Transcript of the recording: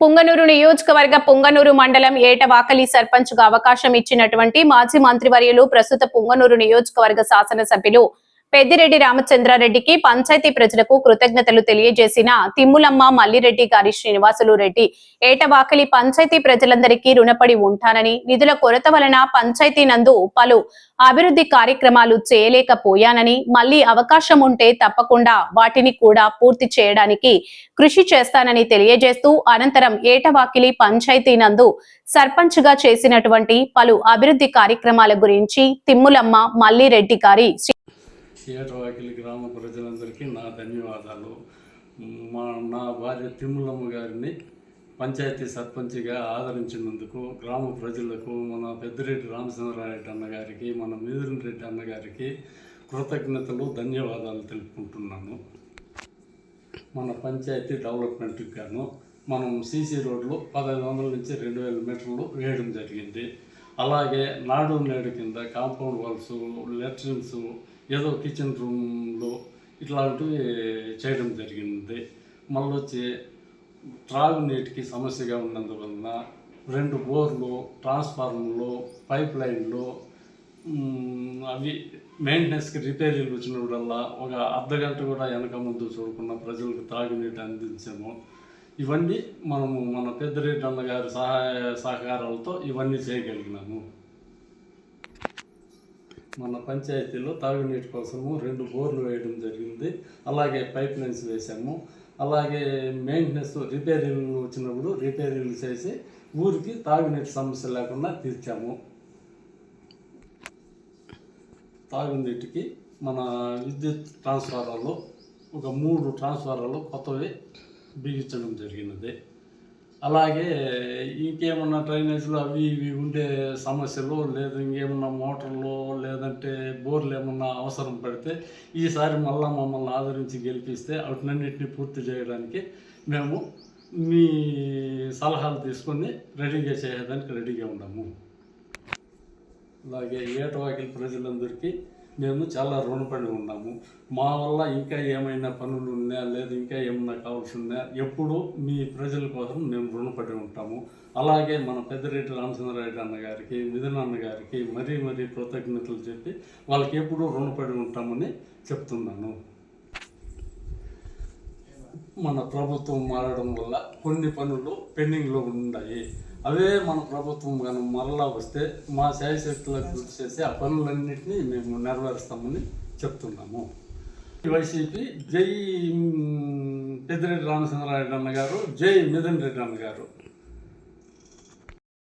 పుంగనూరు నియోజకవర్గ పుంగనూరు మండలం ఏటవాకలి సర్పంచ్ గా అవకాశం ఇచ్చినటువంటి మాజీ మంత్రివర్యులు ప్రస్తుత పుంగనూరు నియోజకవర్గ శాసనసభ్యులు పెద్దిరెడ్డి రామచంద్రారెడ్డికి పంచాయతీ ప్రజలకు కృతజ్ఞతలు తెలియజేసిన తిమ్ములమ్మ మల్లిరెడ్డి గారి శ్రీనివాసులు రెడ్డి ఏటవాకలి పంచాయతీ ప్రజలందరికీ రుణపడి ఉంటానని, నిధుల కొరత వలన పంచాయతీ నందు పలు అభివృద్ధి కార్యక్రమాలు చేయలేకపోయానని, మళ్లీ అవకాశం ఉంటే తప్పకుండా వాటిని కూడా పూర్తి చేయడానికి కృషి చేస్తానని తెలియజేస్తూ అనంతరం ఏటవాకిలి పంచాయతీ నందు సర్పంచ్ గా చేసినటువంటి పలు అభివృద్ధి కార్యక్రమాల గురించి తిమ్ములమ్మ మల్లిరెడ్డి గారి ఏటవాకిలి గ్రామ ప్రజలందరికీ నా ధన్యవాదాలు. నా భార్య తిమ్ములమ్మ గారిని పంచాయతీ సర్పంచ్గా ఆదరించినందుకు గ్రామ ప్రజలకు, మన పెద్దిరెడ్డి రామచంద్రారెడ్డి అన్నగారికి, మన మిథున్ రెడ్డి అన్నగారికి కృతజ్ఞతలు, ధన్యవాదాలు తెలుపుకుంటున్నాను. మన పంచాయతీ డెవలప్మెంట్కి గాను మనం సీసీ రోడ్లు 1500 నుంచి 2000 మీటర్లు వేయడం జరిగింది. అలాగే నాడు నేడు కింద కాంపౌండ్ వాల్స్, లెట్రిన్స్, ఏదో కిచెన్ రూమ్లో ఇట్లాంటివి చేయడం జరిగింది. మళ్ళీ వచ్చి త్రాగునీటికి సమస్యగా ఉన్నందువలన 2 బోర్లు, ట్రాన్స్ఫార్మర్లు, పైప్ లైన్లు అవి మెయింటెనెన్స్కి రిపేరీలు వచ్చినప్పుడల్లా ఒక అర్ధగంట కూడా వెనక ముందు చూడకుండా ప్రజలకు తాగునీటి అందించాము. ఇవన్నీ మనము మన పెద్దిరెడ్డి అన్నగారి సహకారాలతో ఇవన్నీ చేయగలిగినాము. మన పంచాయతీలో తాగునీటి కోసము 2 బోర్లు వేయడం జరిగింది. అలాగే పైప్ లైన్స్ వేసాము. అలాగే మెయింటెనెన్స్ రిపేరీలు వచ్చినప్పుడు రిపేరీలు చేసి ఊరికి తాగునీటి సమస్య లేకుండా తీర్చాము. తాగునీటికి మన విద్యుత్ ట్రాన్స్ఫార్మర్లు ఒక 3 ట్రాన్స్ఫార్మర్లు కొత్తవి బిగించడం జరిగినది. అలాగే ఇంకేమన్నా డ్రైనేజ్లు అవి ఇవి ఉండే సమస్యలు, లేదా ఇంకేమన్నా మోటార్లు లేదంటే బోర్లు ఏమన్నా అవసరం పడితే ఈసారి మమ్మల్ని ఆదరించి గెలిపిస్తే వాటినన్నింటినీ పూర్తి చేయడానికి మేము మీ సలహాలు తీసుకొని రెడీగా చేయడానికి రెడీగా ఉన్నాము. అలాగే ఏటవాకిలి ప్రజలందరికీ మేము చాలా రుణపడి ఉన్నాము. మా వల్ల ఇంకా ఏమైనా పనులు ఉన్నా, లేదా ఇంకా ఏమన్నా కావాల్సి ఉన్నా ఎప్పుడు మీ ప్రజల కోసం మేము రుణపడి ఉంటాము. అలాగే మన పెద్దిరెడ్డి రామచంద్రారెడ్డి అన్నగారికి, మిథున్ అన్నగారికి మరీ కృతజ్ఞతలు చెప్పి వాళ్ళకి ఎప్పుడూ రుణపడి ఉంటామని చెప్తున్నాను. మన ప్రభుత్వం మారడం వల్ల కొన్ని పనులు పెండింగ్లో ఉన్నాయి. అవే మన ప్రభుత్వం కానీ మరలా వస్తే మా శాయశక్తులకు కృషి చేసి ఆ పనులన్నింటినీ మేము నెరవేరుస్తామని చెప్తున్నాము. వైసీపీ జై పెద్దిరెడ్డి రామచంద్రారెడ్డి అన్నగారు, జై మిథున్ రెడ్డి అన్నగారు.